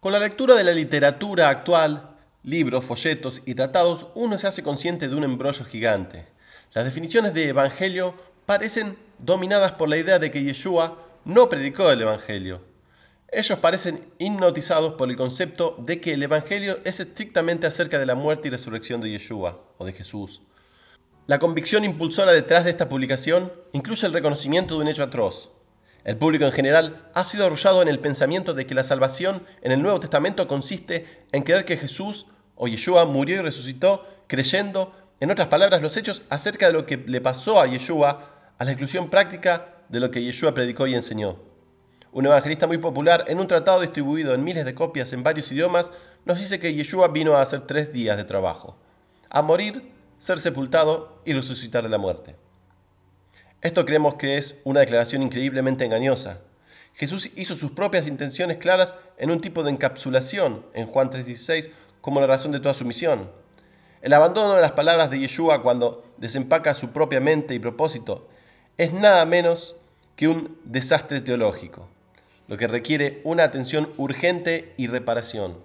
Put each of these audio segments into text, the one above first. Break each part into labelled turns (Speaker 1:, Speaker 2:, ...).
Speaker 1: Con la lectura de la literatura actual, libros, folletos y tratados, uno se hace consciente de un embrollo gigante. Las definiciones de evangelio parecen dominadas por la idea de que Yeshua no predicó el evangelio. Ellos parecen hipnotizados por el concepto de que el evangelio es estrictamente acerca de la muerte y resurrección de Yeshua o de Jesús. La convicción impulsora detrás de esta publicación incluye el reconocimiento de un hecho atroz. El público en general ha sido arrullado en el pensamiento de que la salvación en el Nuevo Testamento consiste en creer que Jesús o Yeshua murió y resucitó creyendo, en otras palabras, los hechos acerca de lo que le pasó a Yeshua a la exclusión práctica de lo que Yeshua predicó y enseñó. Un evangelista muy popular, en un tratado distribuido en miles de copias en varios idiomas, nos dice que Yeshua vino a hacer 3 días de trabajo: a morir, ser sepultado y resucitar de la muerte. Esto creemos que es una declaración increíblemente engañosa. Jesús hizo sus propias intenciones claras en un tipo de encapsulación en Juan 3:16 como la razón de toda su misión. El abandono de las palabras de Yeshua cuando desempaca su propia mente y propósito es nada menos que un desastre teológico, lo que requiere una atención urgente y reparación.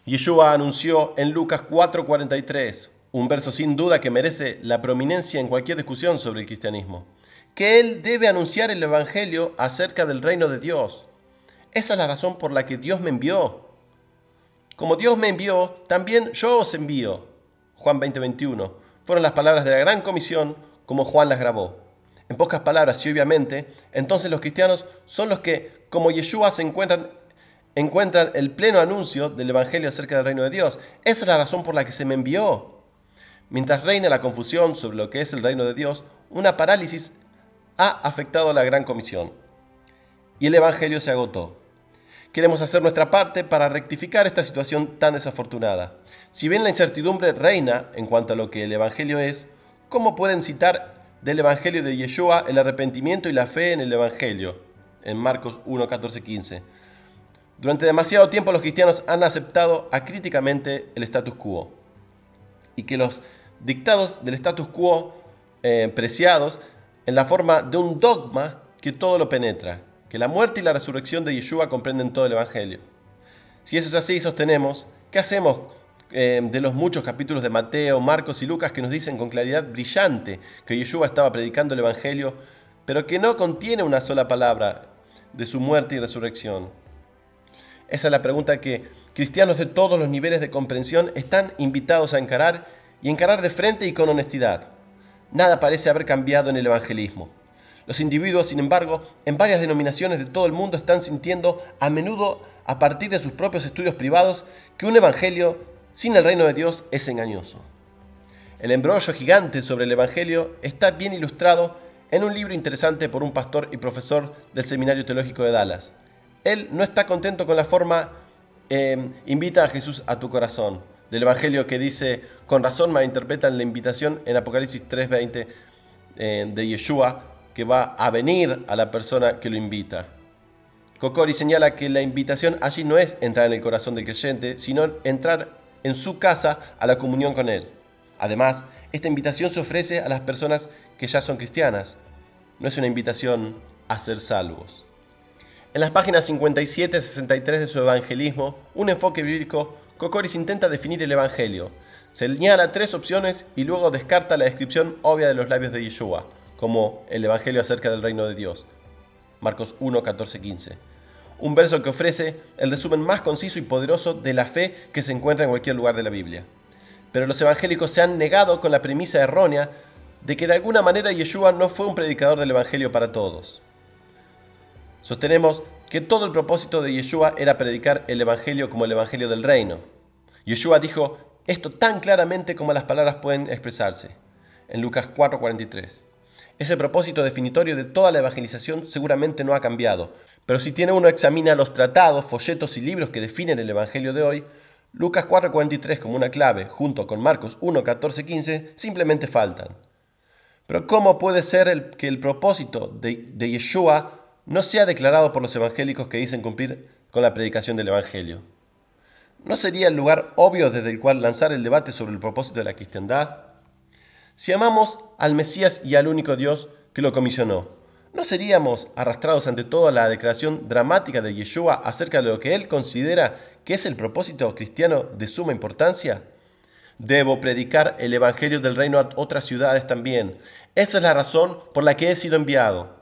Speaker 1: Yeshua anunció en Lucas 4:43, un verso sin duda que merece la prominencia en cualquier discusión sobre el cristianismo, que Él debe anunciar el Evangelio acerca del reino de Dios. Esa es la razón por la que Dios me envió. Como Dios me envió, también yo os envío. Juan 20:21. Fueron las palabras de la gran comisión como Juan las grabó. En pocas palabras y obviamente, entonces los cristianos son los que, como Yeshua, encuentran el pleno anuncio del Evangelio acerca del reino de Dios. Esa es la razón por la que se me envió. Mientras reina la confusión sobre lo que es el reino de Dios, una parálisis ha afectado a la gran comisión y el Evangelio se agotó. Queremos hacer nuestra parte para rectificar esta situación tan desafortunada. Si bien la incertidumbre reina en cuanto a lo que el Evangelio es, ¿cómo pueden citar del Evangelio de Yeshua el arrepentimiento y la fe en el Evangelio? En Marcos 1, 14, 15. Durante demasiado tiempo los cristianos han aceptado acríticamente el status quo y que los dictados del status quo preciados en la forma de un dogma que todo lo penetra, que la muerte y la resurrección de Yeshua comprenden todo el Evangelio. Si eso es así, sostenemos, ¿qué hacemos de los muchos capítulos de Mateo, Marcos y Lucas que nos dicen con claridad brillante que Yeshua estaba predicando el Evangelio, pero que no contiene una sola palabra de su muerte y resurrección? Esa es la pregunta que cristianos de todos los niveles de comprensión están invitados a encarar y encarar de frente y con honestidad. Nada parece haber cambiado en el evangelismo. Los individuos, sin embargo, en varias denominaciones de todo el mundo están sintiendo, a menudo a partir de sus propios estudios privados, que un evangelio sin el reino de Dios es engañoso. El embrollo gigante sobre el evangelio está bien ilustrado en un libro interesante por un pastor y profesor del Seminario Teológico de Dallas. Él no está contento con la forma invita a Jesús a tu corazón, del Evangelio que dice, con razón malinterpretan la invitación en Apocalipsis 3:20 de Yeshua, que va a venir a la persona que lo invita. Kokori señala que la invitación allí no es entrar en el corazón del creyente, sino entrar en su casa a la comunión con él. Además, esta invitación se ofrece a las personas que ya son cristianas. No es una invitación a ser salvos. En las páginas 57 y 63 de su evangelismo, un enfoque bíblico, Kokoris intenta definir el evangelio. Señala 3 opciones y luego descarta la descripción obvia de los labios de Yeshua, como el evangelio acerca del reino de Dios. Marcos 1, 14, 15. Un verso que ofrece el resumen más conciso y poderoso de la fe que se encuentra en cualquier lugar de la Biblia. Pero los evangélicos se han negado con la premisa errónea de que de alguna manera Yeshua no fue un predicador del evangelio para todos. Sostenemos que todo el propósito de Yeshua era predicar el evangelio como el evangelio del reino. Yeshua dijo esto tan claramente como las palabras pueden expresarse, en Lucas 4:43. Ese propósito definitorio de toda la evangelización seguramente no ha cambiado, pero si uno examina los tratados, folletos y libros que definen el evangelio de hoy, Lucas 4:43 como una clave, junto con Marcos 1, 14, 15, simplemente faltan. Pero ¿cómo puede ser que el propósito de Yeshua no sea declarado por los evangélicos que dicen cumplir con la predicación del evangelio? ¿No sería el lugar obvio desde el cual lanzar el debate sobre el propósito de la cristiandad? Si amamos al Mesías y al único Dios que lo comisionó, ¿No seríamos arrastrados ante toda la declaración dramática de Yeshua acerca de lo que él considera que es el propósito cristiano de suma importancia? Debo predicar el evangelio del reino a otras ciudades también. Esa es la razón por la que he sido enviado.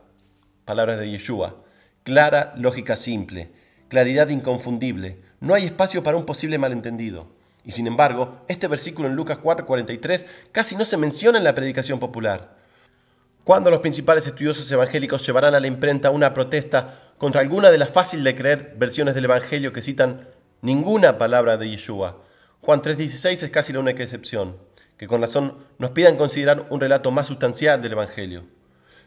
Speaker 1: Palabras de Yeshua. Clara, lógica simple. Claridad inconfundible. No hay espacio para un posible malentendido. Y sin embargo, este versículo en Lucas 4:43 casi no se menciona en la predicación popular. ¿Cuándo los principales estudiosos evangélicos llevarán a la imprenta una protesta contra alguna de las fácil de creer versiones del evangelio que citan ninguna palabra de Yeshua? Juan 3:16 es casi la única excepción, que con razón nos pidan considerar un relato más sustancial del evangelio.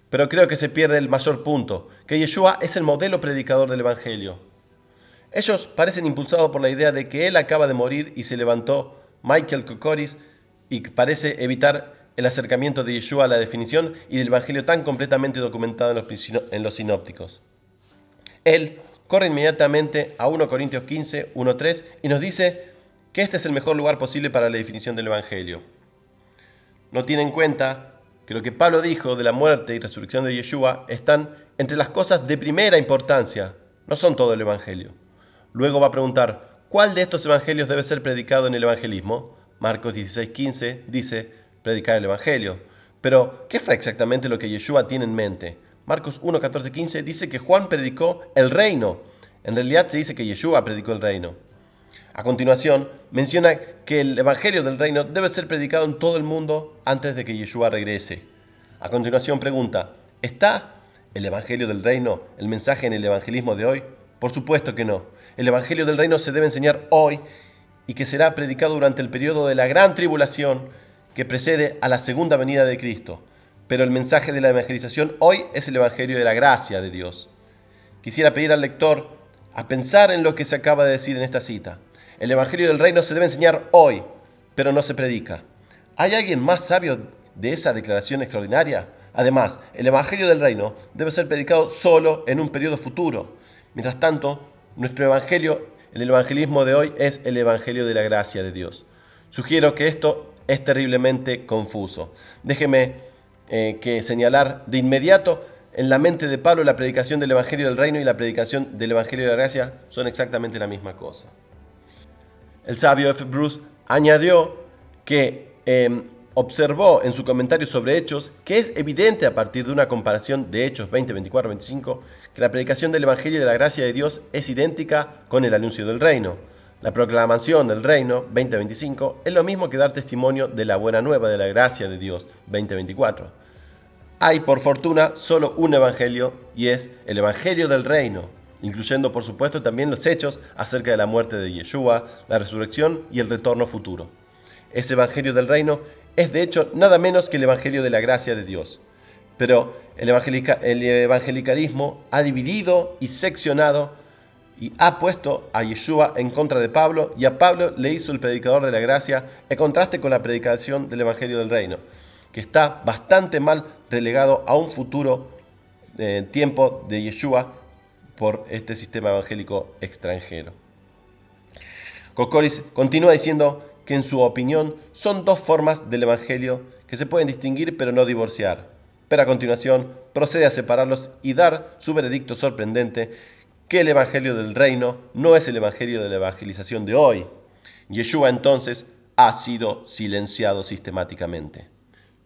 Speaker 1: Pero creo que se pierde el mayor punto, que Yeshua es el modelo predicador del evangelio. Ellos parecen impulsados por la idea de que él acaba de morir y se levantó Michael Kokoris y parece evitar el acercamiento de Yeshua a la definición y del evangelio tan completamente documentado en los sinópticos. Él corre inmediatamente a 1 Corintios 15, 1:3 y nos dice que este es el mejor lugar posible para la definición del evangelio. No tiene en cuenta que lo que Pablo dijo de la muerte y resurrección de Yeshua están entre las cosas de primera importancia, no son todo el evangelio. Luego va a preguntar, ¿cuál de estos evangelios debe ser predicado en el evangelismo? Marcos 16:15 dice, predicar el evangelio. Pero, ¿qué fue exactamente lo que Yeshua tiene en mente? Marcos 1:14-15 dice que Juan predicó el reino. En realidad se dice que Yeshua predicó el reino. A continuación, menciona que el evangelio del reino debe ser predicado en todo el mundo antes de que Yeshua regrese. A continuación pregunta, ¿está el evangelio del reino, el mensaje en el evangelismo de hoy? Por supuesto que no. El evangelio del reino se debe enseñar hoy y que será predicado durante el periodo de la gran tribulación que precede a la segunda venida de Cristo. Pero el mensaje de la evangelización hoy es el evangelio de la gracia de Dios. Quisiera pedir al lector a pensar en lo que se acaba de decir en esta cita. El evangelio del reino se debe enseñar hoy, pero no se predica. ¿Hay alguien más sabio de esa declaración extraordinaria? Además, el evangelio del reino debe ser predicado solo en un periodo futuro. Mientras tanto, nuestro evangelio, el evangelismo de hoy, es el evangelio de la gracia de Dios. Sugiero que esto es terriblemente confuso. Déjeme que señalar de inmediato, en la mente de Pablo, la predicación del evangelio del reino y la predicación del evangelio de la gracia son exactamente la misma cosa. El sabio F. Bruce añadió que observó en su comentario sobre Hechos que es evidente a partir de una comparación de Hechos 20, 24, 25 que la predicación del Evangelio de la gracia de Dios es idéntica con el anuncio del reino. La proclamación del reino 20, 25 es lo mismo que dar testimonio de la buena nueva de la gracia de Dios 20, 24. Hay por fortuna solo un evangelio y es el evangelio del reino, incluyendo por supuesto también los hechos acerca de la muerte de Yeshua, la resurrección y el retorno futuro. Ese evangelio del reino es de hecho nada menos que el evangelio de la gracia de Dios. Pero el evangelicalismo ha dividido y seccionado y ha puesto a Yeshua en contra de Pablo y a Pablo le hizo el predicador de la gracia en contraste con la predicación del evangelio del reino, que está bastante mal relegado a un futuro tiempo de Yeshua por este sistema evangélico extranjero. Kokoris continúa diciendo que en su opinión son dos formas del evangelio que se pueden distinguir pero no divorciar. Pero a continuación procede a separarlos y dar su veredicto sorprendente que el evangelio del reino no es el evangelio de la evangelización de hoy. Yeshua entonces ha sido silenciado sistemáticamente.